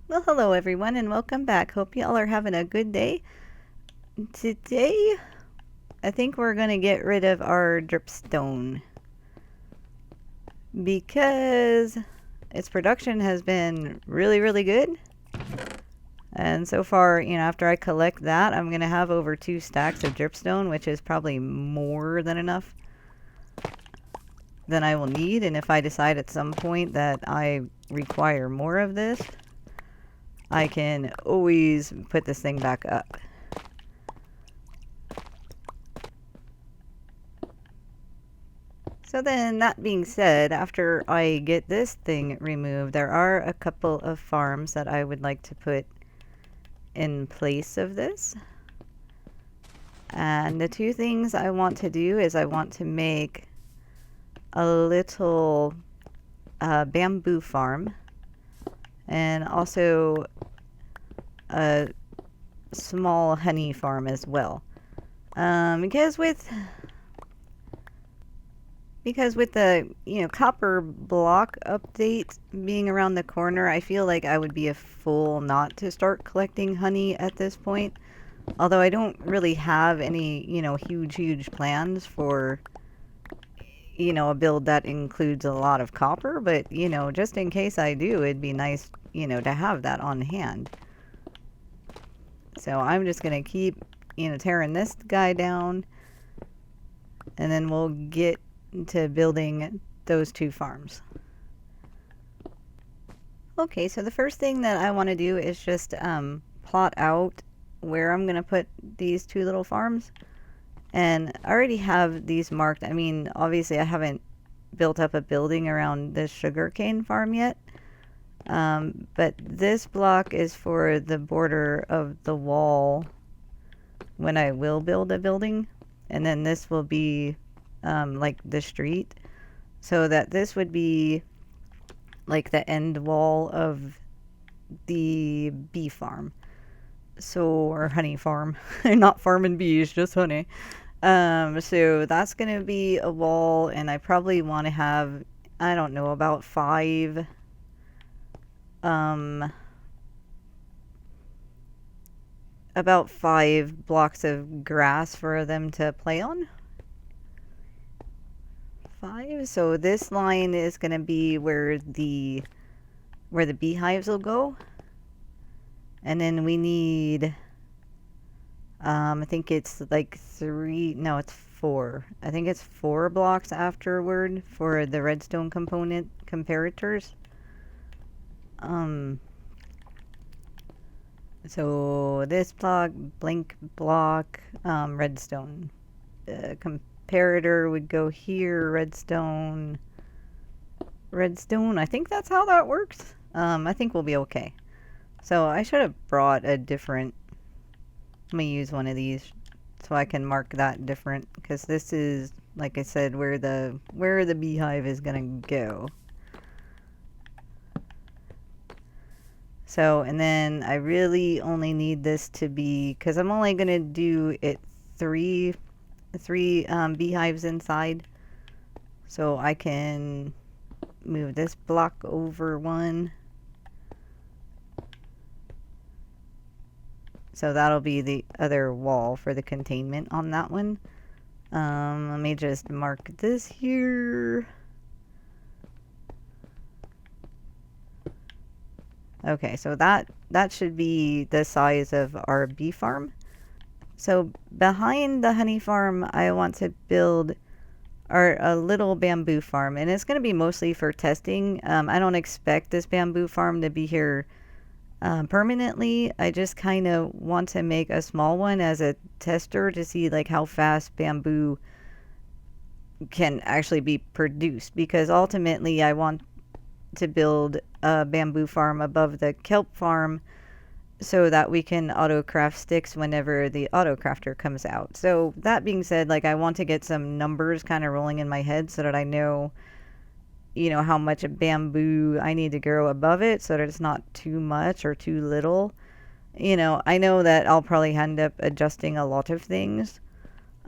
Well, hello everyone and welcome back. Hope y'all are having a good day. Today, I think we're going to get rid of our dripstone because its production has been really good. And so far, after I collect that, I'm going to have over 2 stacks of dripstone, which is probably more than enough than I will need. And if I decide at some point that I require more of this, I can always put this thing back up. So then, that being said, after I get this thing removed, there are a couple of farms that I would like to put in place of this. And the two things I want to do is I want to make a little bamboo farm and also a small honey farm as well. Because with the copper block update being around the corner, I feel like I would be a fool not to start collecting honey at this point. Although I don't really have any huge plans for a build that includes a lot of copper, but just in case I do, it'd be nice to have that on hand. So I'm just gonna keep tearing this guy down, and then we'll get to building those 2 farms. Okay, so the first thing that I want to do is just plot out where I'm going to put these 2 little farms. And I already have these marked. I mean, obviously I haven't built up a building around this sugarcane farm yet. But this block is for the border of the wall when I will build a building. And then this will be like the street, so that this would be like the end wall of the bee farm, or honey farm. Not farming bees, just honey. So that's gonna be a wall, and I probably want to have, I don't know, about 5 blocks of grass for them to play on. 5. So this line is going to be where the beehives will go. And then we need, I think it's like 3, no, it's 4. I think it's 4 blocks afterward for the redstone component comparators. So this block, blank block, redstone. Comparator would go here, redstone. I think that's how that works. I think we'll be okay. So I should have brought a different, let me use one of these so I can mark that different, because this is, like I said, where the beehive is gonna go. So, and then I really only need this to be, because I'm only gonna do it 3 beehives inside, so I can move this block over 1, so that'll be the other wall for the containment on that one. Let me just mark this here. Okay, so that should be the size of our bee farm. So behind the honey farm, I want to build a little bamboo farm, and it's going to be mostly for testing. I don't expect this bamboo farm to be here permanently. I just kind of want to make a small one as a tester to see like how fast bamboo can actually be produced, because ultimately I want to build a bamboo farm above the kelp farm so that we can auto craft sticks whenever the auto crafter comes out. So that being said, like, I want to get some numbers kind of rolling in my head so that I know how much bamboo I need to grow above it, so that it's not too much or too little. I know that I'll probably end up adjusting a lot of things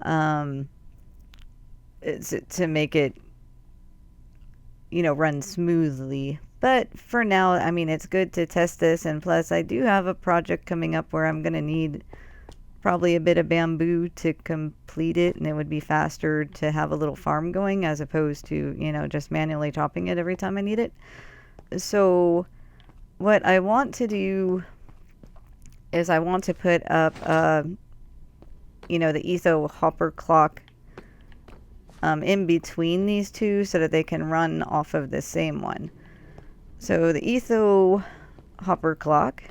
to make it run smoothly. But for now, I mean, it's good to test this, and plus I do have a project coming up where I'm going to need probably a bit of bamboo to complete it, and it would be faster to have a little farm going as opposed to, you know, just manually chopping it every time I need it. So what I want to do is I want to put up, you know, the etho hopper clock in between these two so that they can run off of the same one. So the etho hopper clock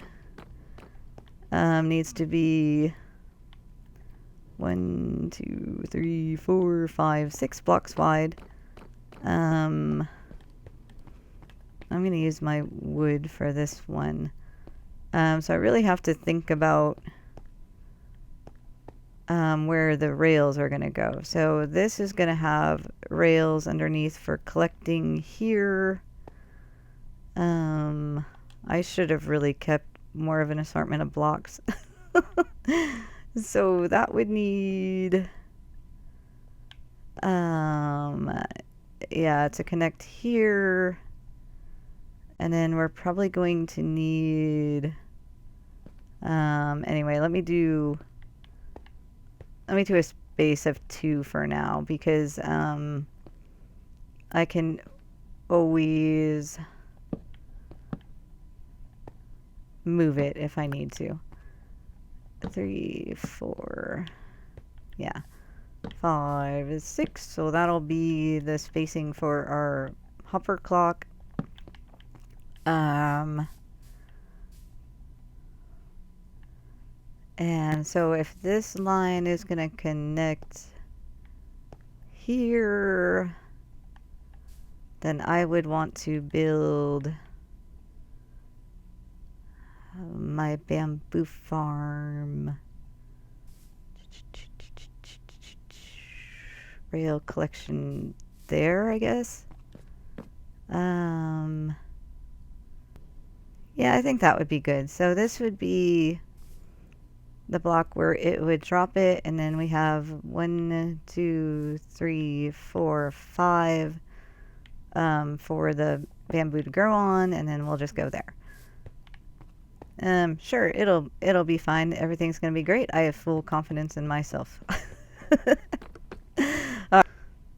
needs to be 1, 2, 3, 4, 5, 6 blocks wide. I'm going to use my wood for this one. So I really have to think about where the rails are going to go. So this is going to have rails underneath for collecting here. I should have really kept more of an assortment of blocks. So that would need, yeah, to connect here. And then we're probably going to need, anyway, let me do a space of 2 for now, because I can always move it if I need to. 3, 4, yeah, 5, 6. So that'll be the spacing for our hopper clock. And so if this line is going to connect here, then I would want to build my bamboo farm. Rail collection there, I guess. Yeah, I think that would be good. So this would be the block where it would drop it, and then we have 1, 2, 3, 4, 5 for the bamboo to grow on, and then we'll just go there. Sure, it'll be fine. Everything's gonna be great. I have full confidence in myself.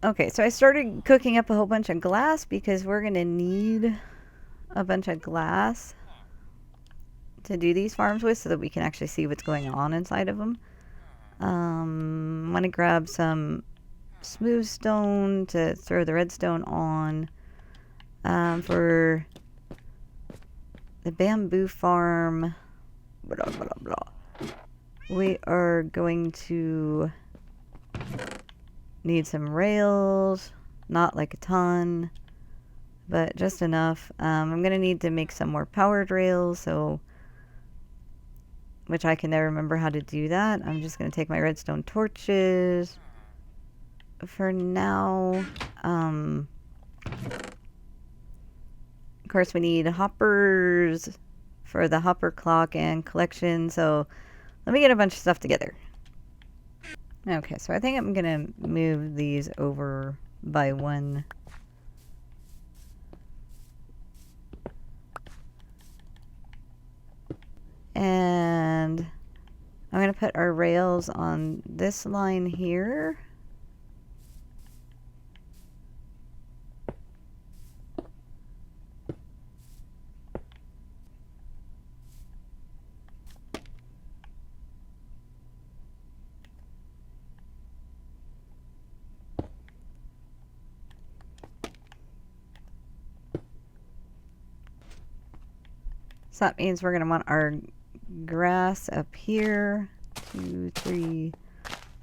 Okay, so I started cooking up a whole bunch of glass because we're gonna need a bunch of glass to do these farms with so that we can actually see what's going on inside of them. I'm gonna grab some smooth stone to throw the redstone on. For the bamboo farm, blah, blah, blah. We are going to need some rails, not like a ton, but just enough. I'm going to need to make some more powered rails, so which I can never remember how to do that. I'm just going to take my redstone torches. For now, of course, we need hoppers for the hopper clock and collection, so let me get a bunch of stuff together. Okay, so I think I'm going to move these over by 1. And I'm going to put our rails on this line here. So that means we're going to want our grass up here. 2, 3,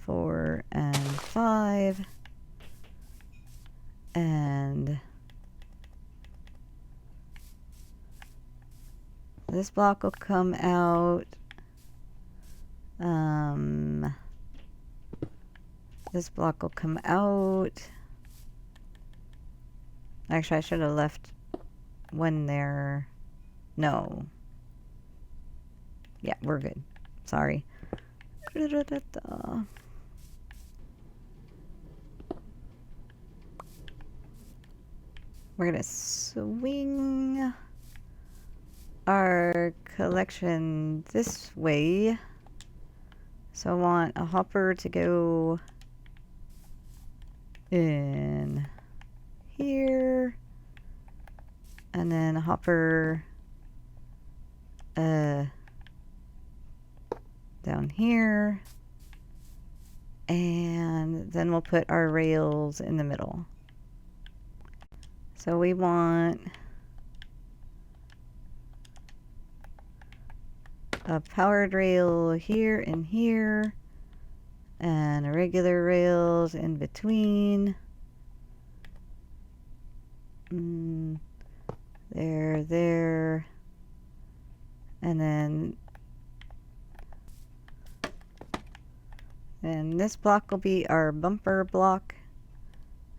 4, and 5. And this block will come out. This block will come out. Actually, I should have left one there. No. Yeah, we're good. Sorry. we're gonna swing our collection this way. So I want a hopper to go in here, and then a hopper down here, and then we'll put our rails in the middle. So we want a powered rail here and here, and regular rails in between. There, and then this block will be our bumper block,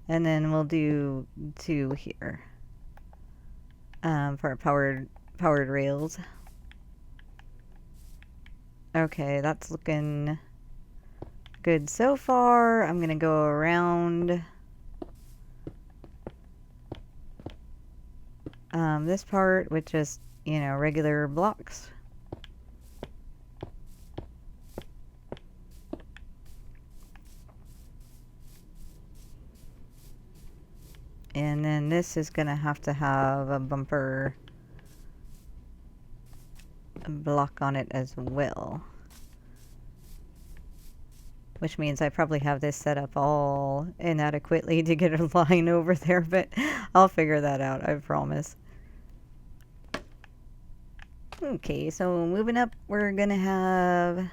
and then we'll do 2 here for our powered rails. Okay, that's looking good so far. I'm gonna go around this part with just, you know, regular blocks. And then this is gonna have to have a bumper block on it as well. Which means I probably have this set up all inadequately to get a line over there, but I'll figure that out, I promise. Okay, so moving up, we're gonna have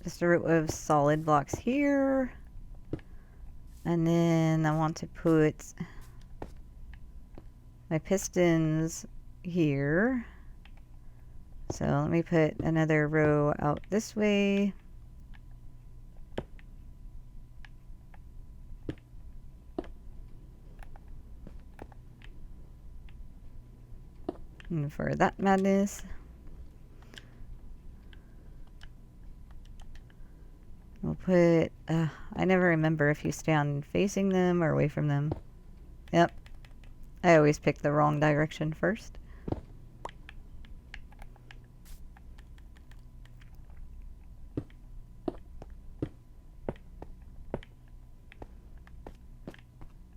just a row of solid blocks here. And then I want to put my pistons here. So let me put another row out this way. And for that madness, we'll put, I never remember if you stand facing them or away from them. Yep. I always pick the wrong direction first.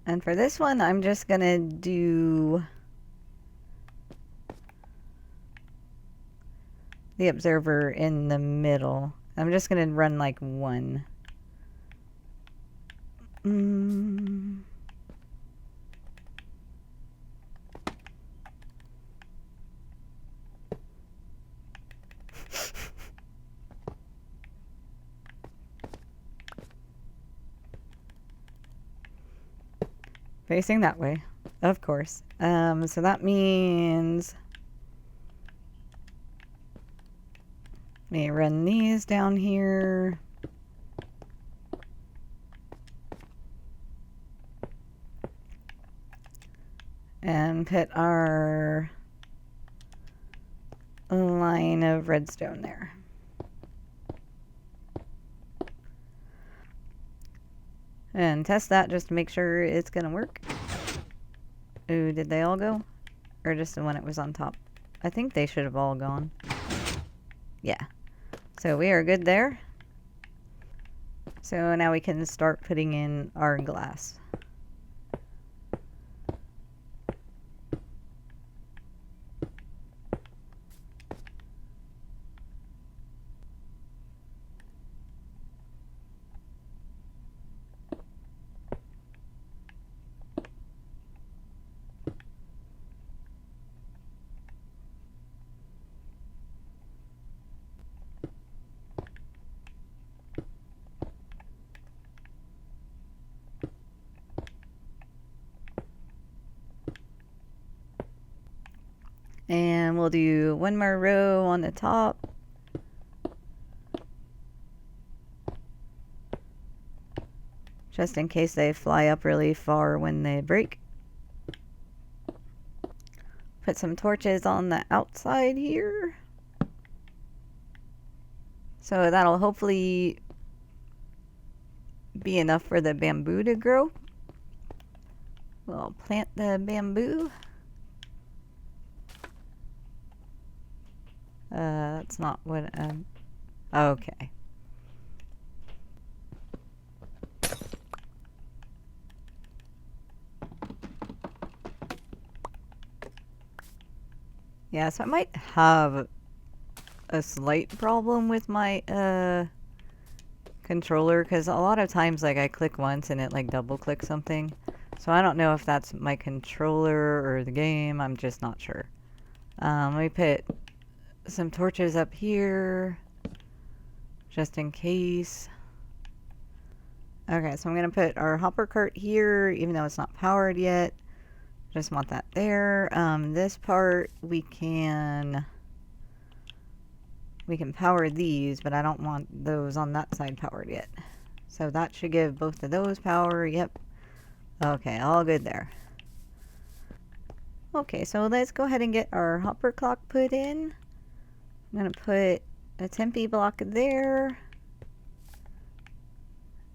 And for this one, I'm just gonna do the observer in the middle. I'm just gonna run like 1. Facing that way, of course. So that means let me run these down here. And put our line of redstone there. And test that just to make sure it's gonna work. Ooh, did they all go? Or just the one that was on top? I think they should have all gone. Yeah. So we are good there. So now we can start putting in our glass. And we'll do 1 more row on the top. Just in case they fly up really far when they break. Put some torches on the outside here. So that'll hopefully be enough for the bamboo to grow. We'll plant the bamboo. That's not what, okay. Yeah, so I might have a slight problem with my, controller, because a lot of times, like, I click once and it, like, double-clicks something. So I don't know if that's my controller or the game. I'm just not sure. Let me put some torches up here, just in case. Okay, so I'm going to put our hopper cart here, even though it's not powered yet. Just want that there. This part, we can power these, but I don't want those on that side powered yet. So that should give both of those power. Yep. Okay, all good there. Okay, so let's go ahead and get our hopper clock put in. I'm going to put a tempi block there.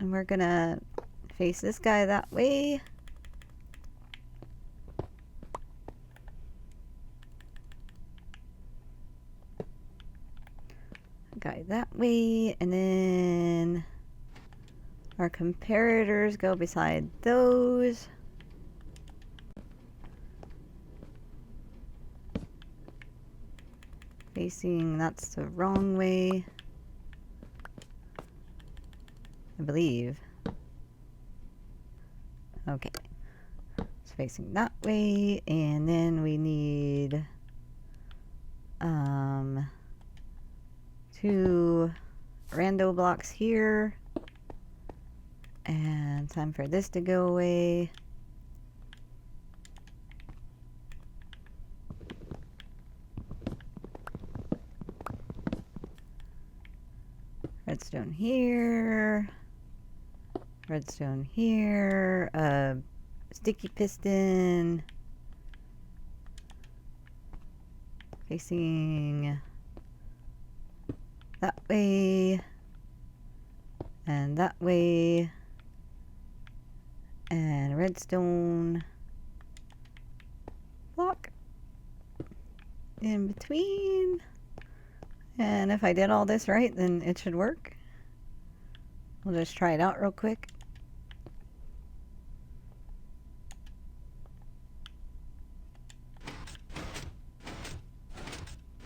And we're going to face this guy that way. Guy that way. And then our comparators go beside those. Facing, that's the wrong way, I believe. Okay, it's facing that way, and then we need 2 rando blocks here, and time for this to go away. Redstone here, redstone here, sticky piston facing that way and that way, and redstone block in between. And if I did all this right, then it should work. We'll just try it out real quick.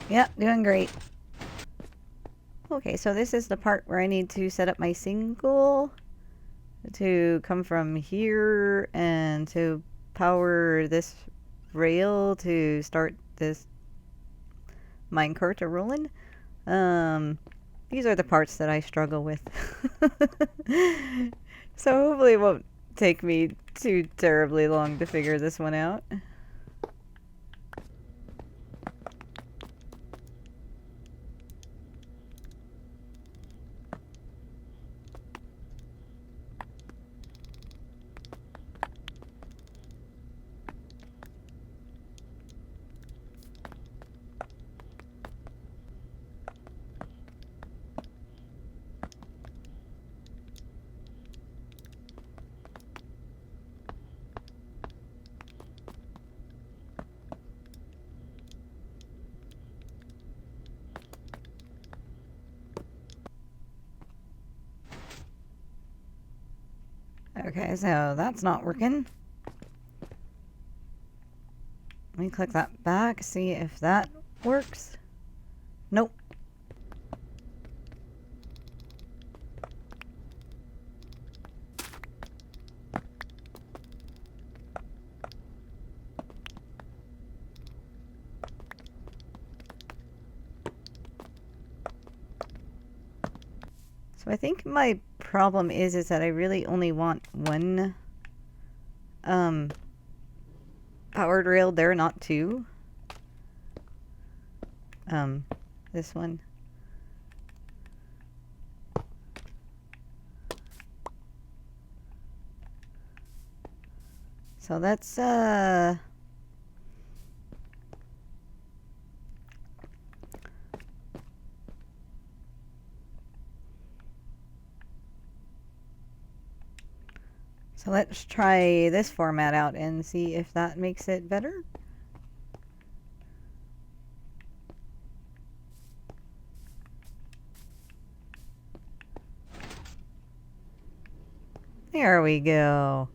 Yep, doing great. Okay, so this is the part where I need to set up my single to come from here and to power this rail to start this minecart rolling. These are the parts that I struggle with. So hopefully it won't take me too terribly long to figure this one out. Okay, so that's not working. Let me click that back, see if that works. Nope. So I think my problem is that I really only want one powered rail there, not 2. This one. So that's So let's try this format out and see if that makes it better. There we go.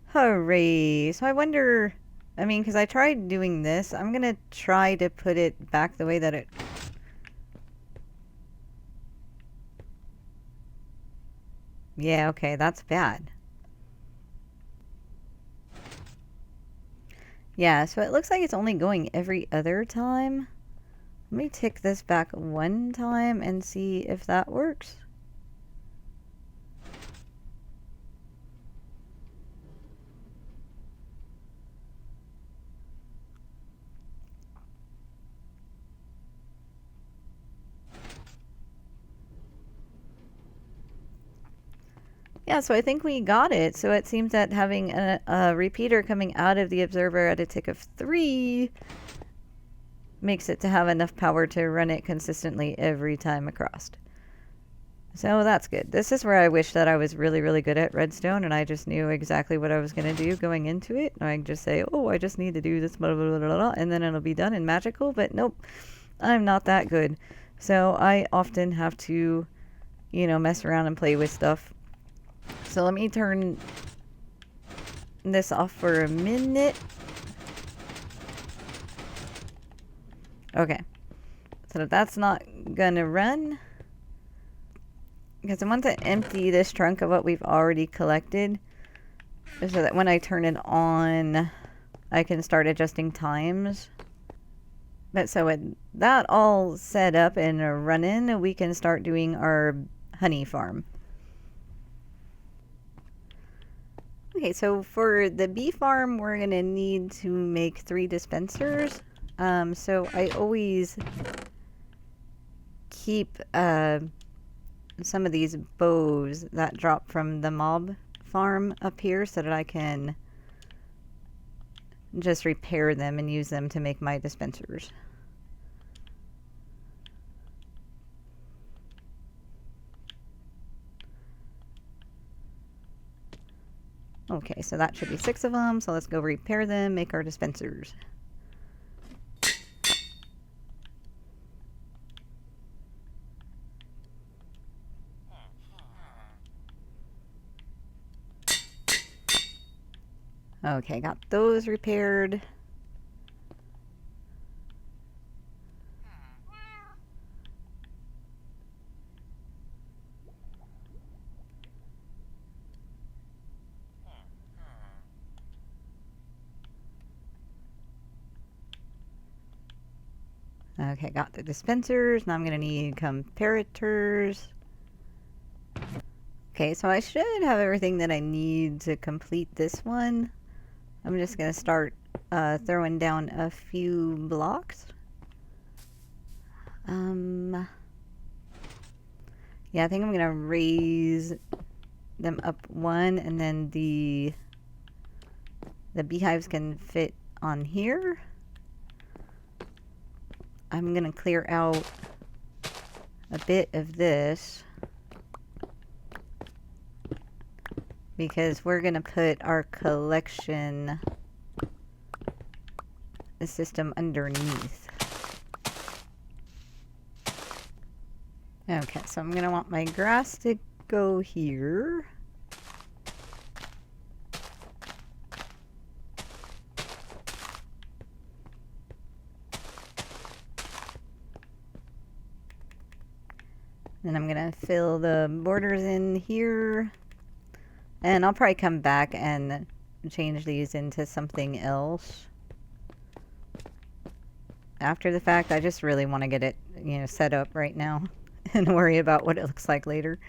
Hooray. So I wonder, I mean, because I tried doing this, I'm going to try to put it back the way that it... Yeah, okay, that's bad. Yeah, so it looks like it's only going every other time. Let me tick this back one time and see if that works. Yeah, so I think we got it. So it seems that having a repeater coming out of the observer at a tick of 3 makes it to have enough power to run it consistently every time across. So that's good. This is where I wish that I was really, really good at redstone and I just knew exactly what I was going to do going into it. And I can just say, oh, I just need to do this, blah, blah, blah, blah, blah, and then it'll be done and magical. But nope, I'm not that good. So I often have to, you know, mess around and play with stuff. So let me turn this off for a minute. Okay. So that's not gonna run. Because I want to empty this trunk of what we've already collected. So that when I turn it on, I can start adjusting times. But so with that all set up and running, we can start doing our honey farm. Okay, so for the bee farm, we're going to need to make 3 dispensers. So I always keep some of these bows that drop from the mob farm up here so that I can just repair them and use them to make my dispensers. Okay, so that should be 6 of them. So let's go repair them, make our dispensers. Okay, got those repaired. Okay, got the dispensers. Now I'm going to need comparators. Okay, so I should have everything that I need to complete this one. I'm just going to start throwing down a few blocks. Yeah, I think I'm going to raise them up 1, and then the beehives can fit on here. I'm going to clear out a bit of this because we're going to put our collection system underneath. Okay, so I'm going to want my grass to go here. Then I'm going to fill the borders in here. And I'll probably come back and change these into something else after the fact. I just really want to get it, you know, set up right now and worry about what it looks like later.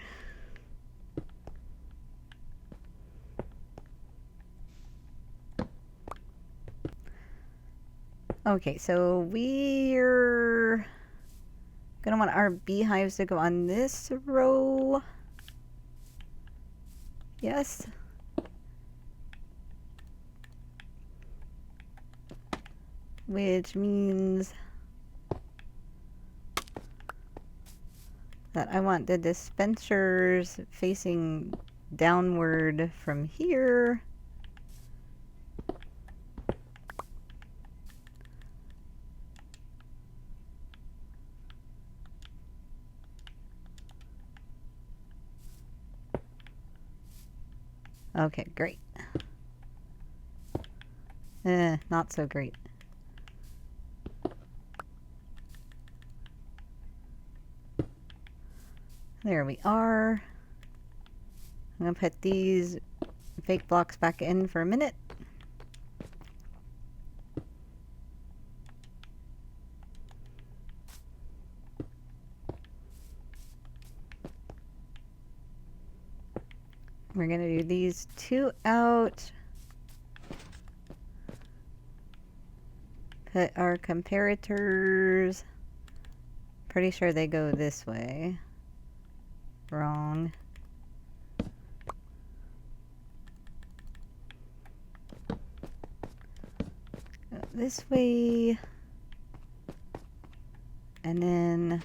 Okay, so we're gonna want our beehives to go on this row. Yes. Which means that I want the dispensers facing downward from here. Okay, great. Not so great. There we are. I'm gonna put these fake blocks back in for a minute. We're gonna do these two out. Put our comparators. Pretty sure they go this way. Wrong. Go this way. And then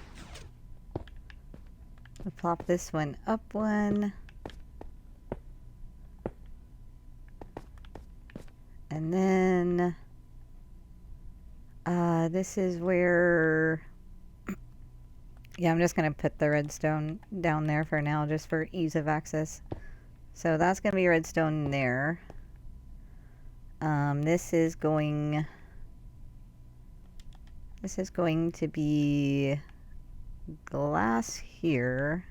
we'll plop this one up one. And then this is where, yeah, I'm just going to put the redstone down there for now, just for ease of access. So that's going to be redstone there. This is going to be glass here.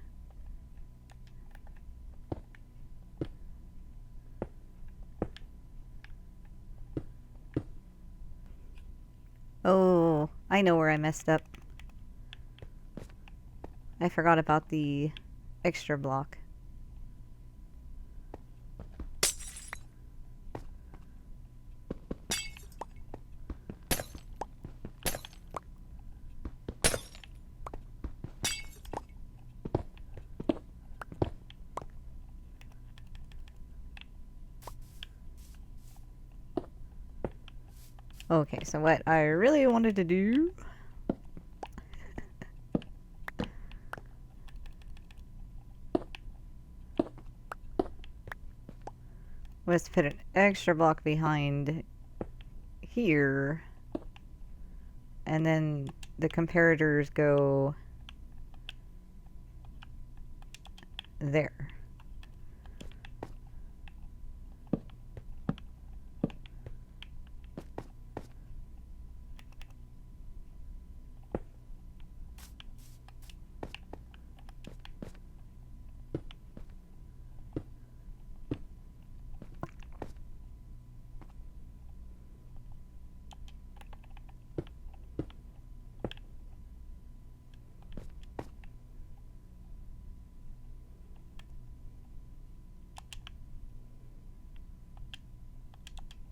Oh, I know where I messed up. I forgot about the extra block. Okay, so what I really wanted to do was to put an extra block behind here, and then the comparators go there.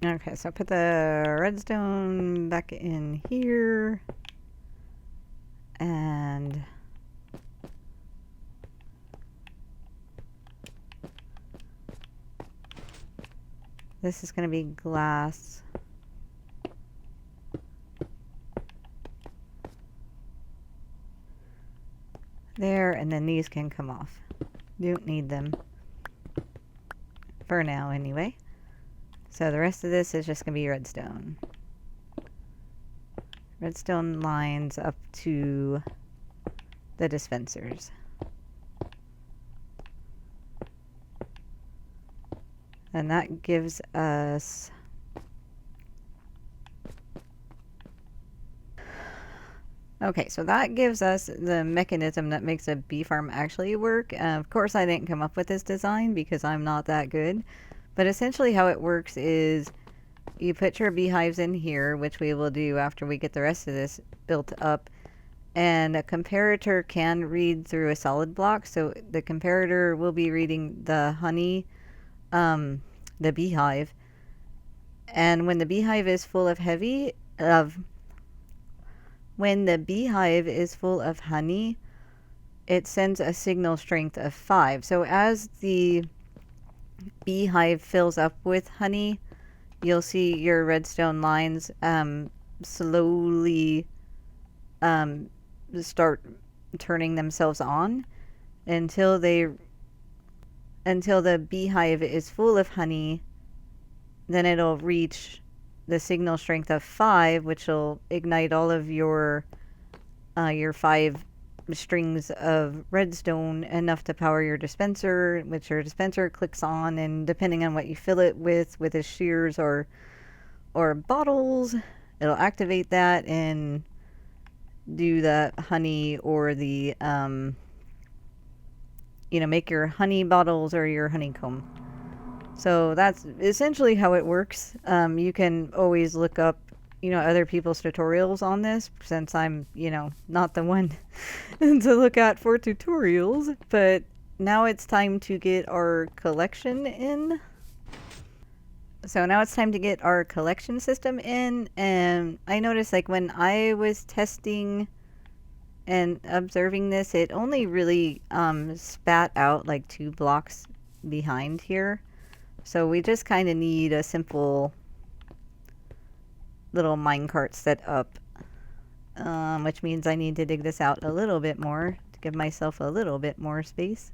Okay, so put the redstone back in here, and this is going to be glass. There, and then these can come off. Don't need them. For now, anyway. So the rest of this is just going to be redstone. Redstone lines up to the dispensers. And that gives us okay, so that gives us the mechanism that makes a bee farm actually work. Of course, I didn't come up with this design because I'm not that good. But essentially how it works is you put your beehives in here, which we will do after we get the rest of this built up. And a comparator can read through a solid block. So the comparator will be reading the honey, the beehive. And when the beehive is full of honey, it sends a signal strength of 5. So as the beehive fills up with honey, you'll see your redstone lines slowly start turning themselves on until until the beehive is full of honey. Then it'll reach the signal strength of 5, which will ignite all of your 5 strings of redstone, enough to power your dispenser, which your dispenser clicks on, and depending on what you fill it with the shears or bottles, it'll activate that and do the honey or the make your honey bottles or your honeycomb. So that's essentially how it works. You can always look up, other people's tutorials on this, since I'm, not the one to look at for tutorials. But now it's time to get our collection in. So now it's time to get our collection system in. And I noticed, like, when I was testing and observing this, it only really spat out like 2 blocks behind here. So we just kind of need a simple little minecart set up, which means I need to dig this out a little bit more to give myself a little bit more space.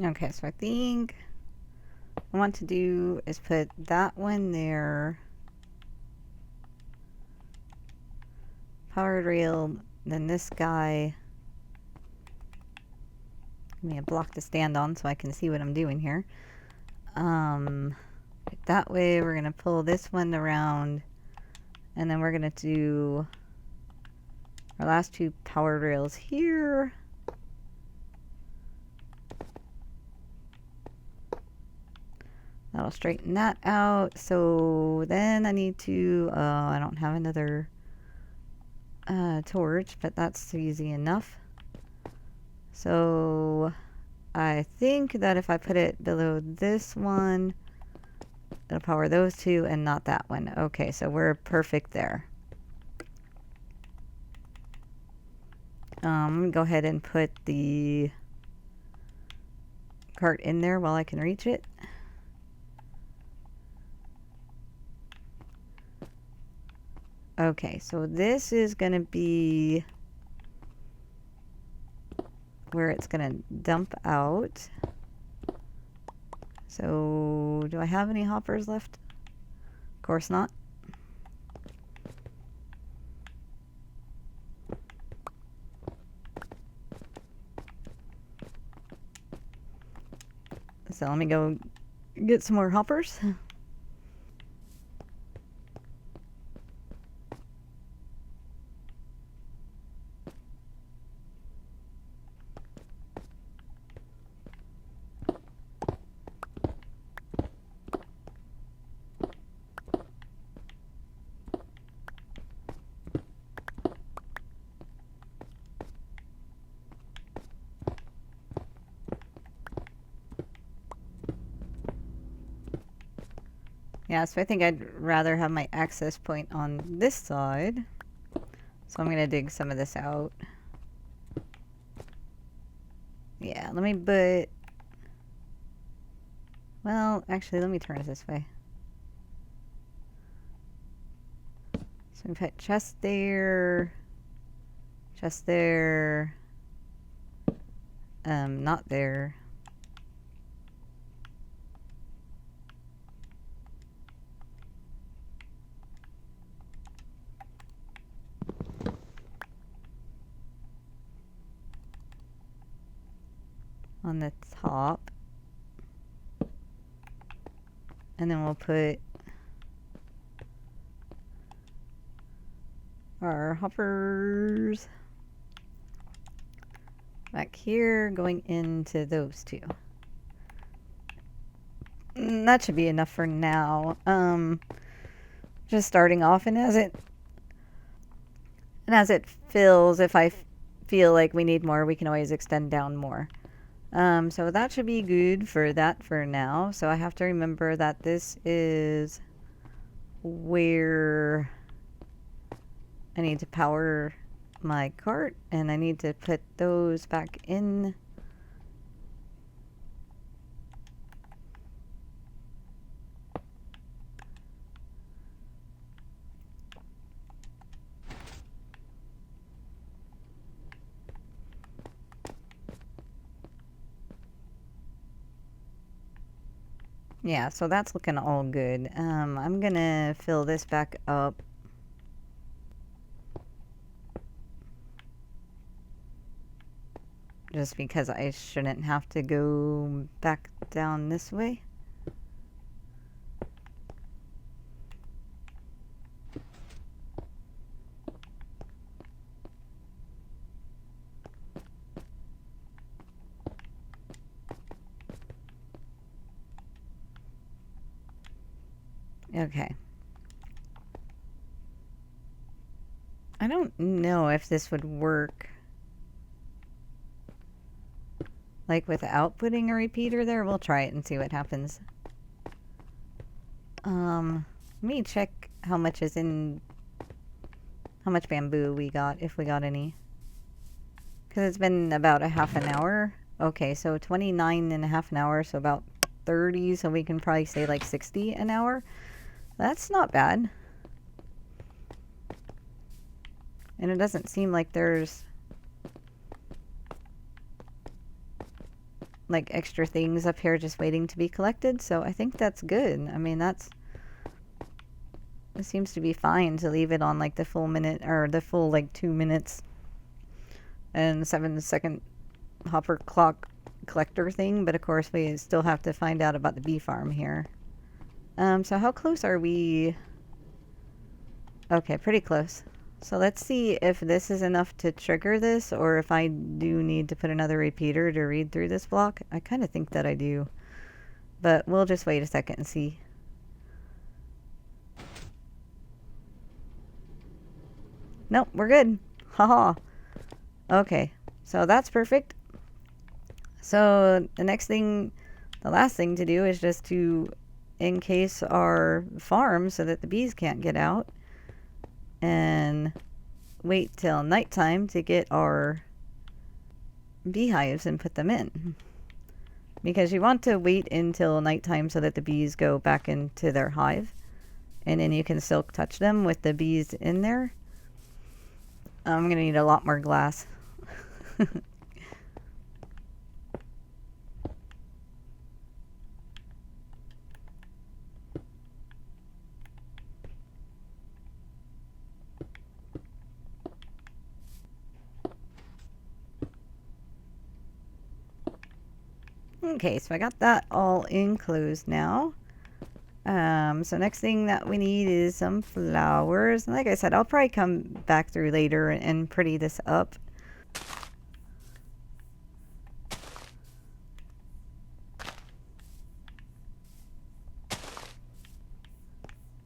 Okay, so I think what I want to do is put that one there. Powered rail, then this guy. Give me a block to stand on so I can see what I'm doing here. That way we're going to pull this one around, and then we're going to do our last 2 powered rails here. That'll straighten that out. So then I need to, I don't have another torch, but that's easy enough. So I think that if I put it below this one, it'll power those 2 and not that one. Okay, so we're perfect there. Let me go ahead and put the cart in there while I can reach it. Okay, so this is going to be where it's going to dump out. So, do I have any hoppers left? Of course not. So let me go get some more hoppers. Yeah, so I think I'd rather have my access point on this side. So I'm going to dig some of this out. Yeah, let me put... Well, actually, let me turn it this way. So we put chest there. Chest there. Not there. On the top, and then we'll put our hoppers back here going into those 2. That should be enough for now. Just starting off, and as it fills, if I feel like we need more, we can always extend down more. So that should be good for that for now. So I have to remember that this is where I need to power my cart, and I need to put those back in. Yeah, so that's looking all good. I'm gonna fill this back up. Just because I shouldn't have to go back down this way. Okay. I don't know if this would work, like without putting a repeater there. We'll try it and see what happens. Let me check how much is in, how much bamboo we got, if we got any. Because it's been about a half an hour. Okay, so 29 and a half an hour, so about 30, so we can probably say like 60 an hour. That's not bad. And it doesn't seem like there's like extra things up here just waiting to be collected, so I think that's good. I mean, it seems to be fine to leave it on like the full minute, or the full like 2 minutes and 7-second hopper clock collector thing, but of course we still have to find out about the bee farm here. So how close are we? Okay, pretty close. So let's see if this is enough to trigger this, or if I do need to put another repeater to read through this block. I kind of think that I do, but we'll just wait a second and see. Nope, we're good. Haha. Okay, so that's perfect. So the next thing, the last thing to do is just to encase our farm so that the bees can't get out, and wait till nighttime to get our beehives and put them in. Because you want to wait until nighttime so that the bees go back into their hive, and then you can silk touch them with the bees in there. I'm gonna need a lot more glass. Okay, so I got that all enclosed now. So next thing that we need is some flowers. And like I said, I'll probably come back through later and pretty this up.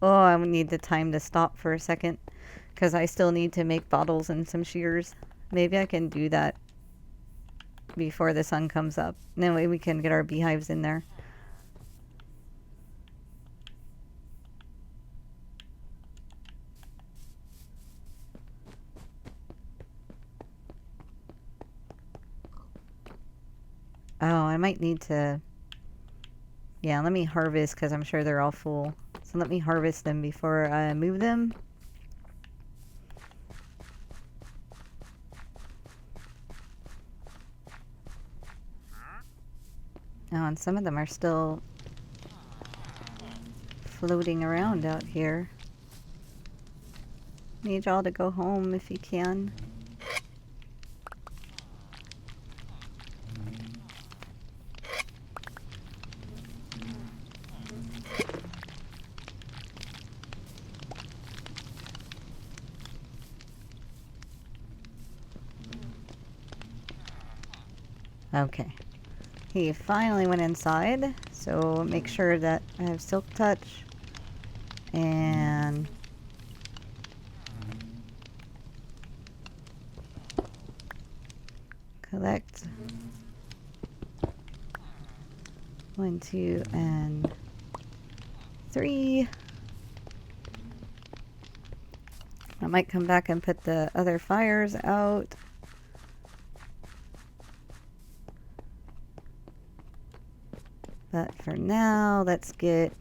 Oh, I need the time to stop for a second, because I still need to make bottles and some shears. Maybe I can do that before the sun comes up. That way we can get our beehives in there. Oh, I might need to... Yeah, let me harvest, because I'm sure they're all full. So let me harvest them before I move them. Oh, and some of them are still floating around out here. Need y'all to go home if you can. Okay. He finally went inside, so make sure that I have silk touch and collect 1, 2, and 3. I might come back and put the other fires out. But for now, let's get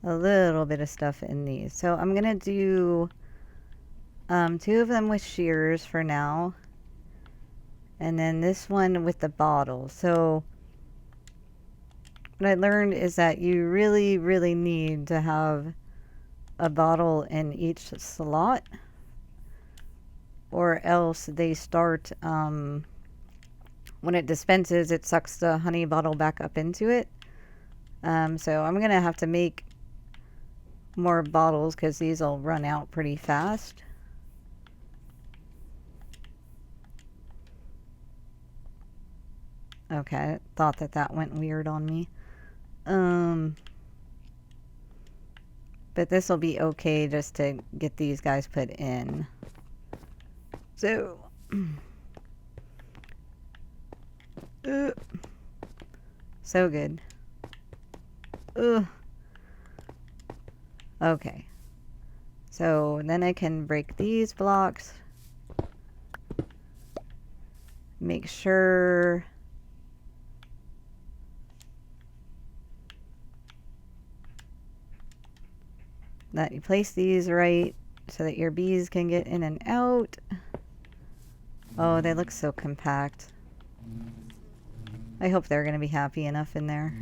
a little bit of stuff in these. So I'm gonna do 2 of them with shears for now. And then this one with the bottle. So what I learned is that you really, really need to have a bottle in each slot, or else they start, when it dispenses, it sucks the honey bottle back up into it. So I'm gonna have to make more bottles because these will run out pretty fast. Okay, I thought that went weird on me. But this will be okay just to get these guys put in. So, so good. Okay. So then I can break these blocks. Make sure that you place these right so that your bees can get in and out. Oh, they look so compact. I hope they're going to be happy enough in there.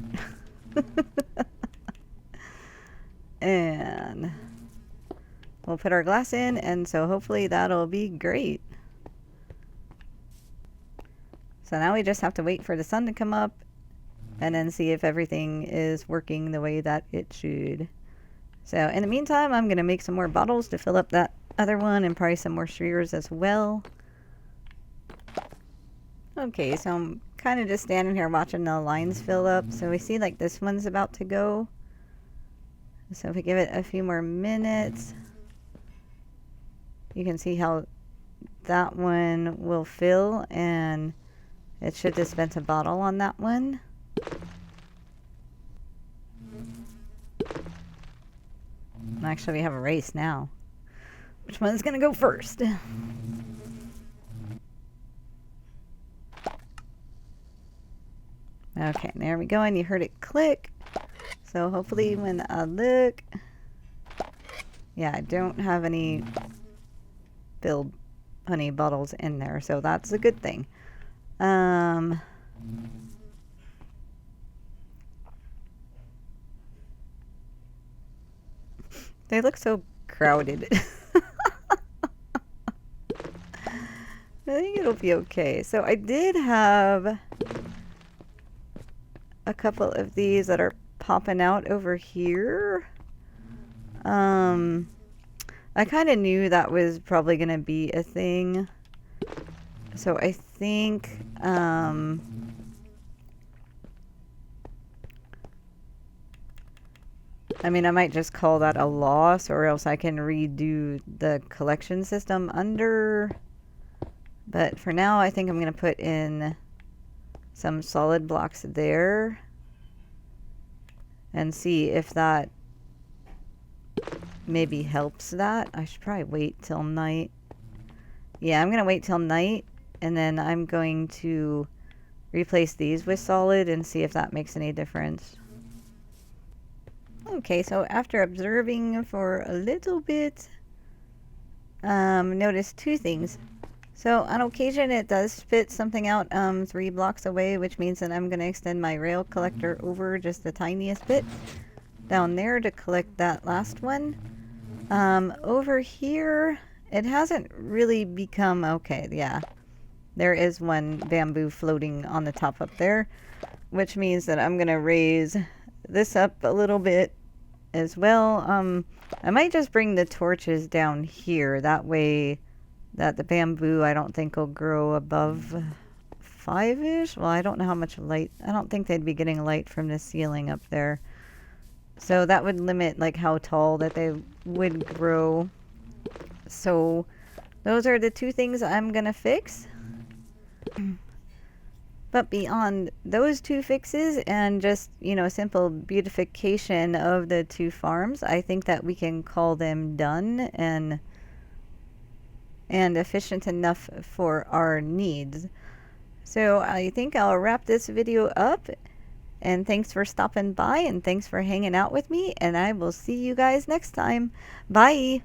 And we'll put our glass in, and so hopefully that'll be great. So now we just have to wait for the sun to come up and then see if everything is working the way that it should. So in the meantime, I'm going to make some more bottles to fill up that other one, and probably some more shears as well. Okay, so I'm kind of just standing here watching the lines fill up. So we see like this one's about to go. So if we give it a few more minutes, you can see how that one will fill, and it should dispense a bottle on that one. Actually, we have a race now. Which one's gonna go first? Okay, there we go, and you heard it click. So hopefully when I look... Yeah, I don't have any filled honey bottles in there, so that's a good thing. They look so crowded. I think it'll be okay. So I did have a couple of these that are popping out over here. I kind of knew that was probably going to be a thing. So I think, I mean, I might just call that a loss, or else I can redo the collection system under. But for now, I think I'm going to put in some solid blocks there and see if that maybe helps that. I should probably wait till night. Yeah, I'm going to wait till night, and then I'm going to replace these with solid and see if that makes any difference. Okay, so after observing for a little bit, notice 2 things. So on occasion it does spit something out 3 blocks away, which means that I'm going to extend my rail collector over just the tiniest bit down there to collect that last one. Over here, it hasn't really become... Okay, yeah. There is one bamboo floating on the top up there, which means that I'm going to raise this up a little bit as well. I might just bring the torches down here. That way that the bamboo, I don't think, will grow above 5-ish. Well, I don't know how much light. I don't think they'd be getting light from the ceiling up there. So that would limit like how tall that they would grow. So those are the two things I'm gonna fix. But beyond those two fixes and just, simple beautification of the two farms, I think that we can call them done and efficient enough for our needs. So I think I'll wrap this video up, and thanks for stopping by and thanks for hanging out with me, and I will see you guys next time. Bye.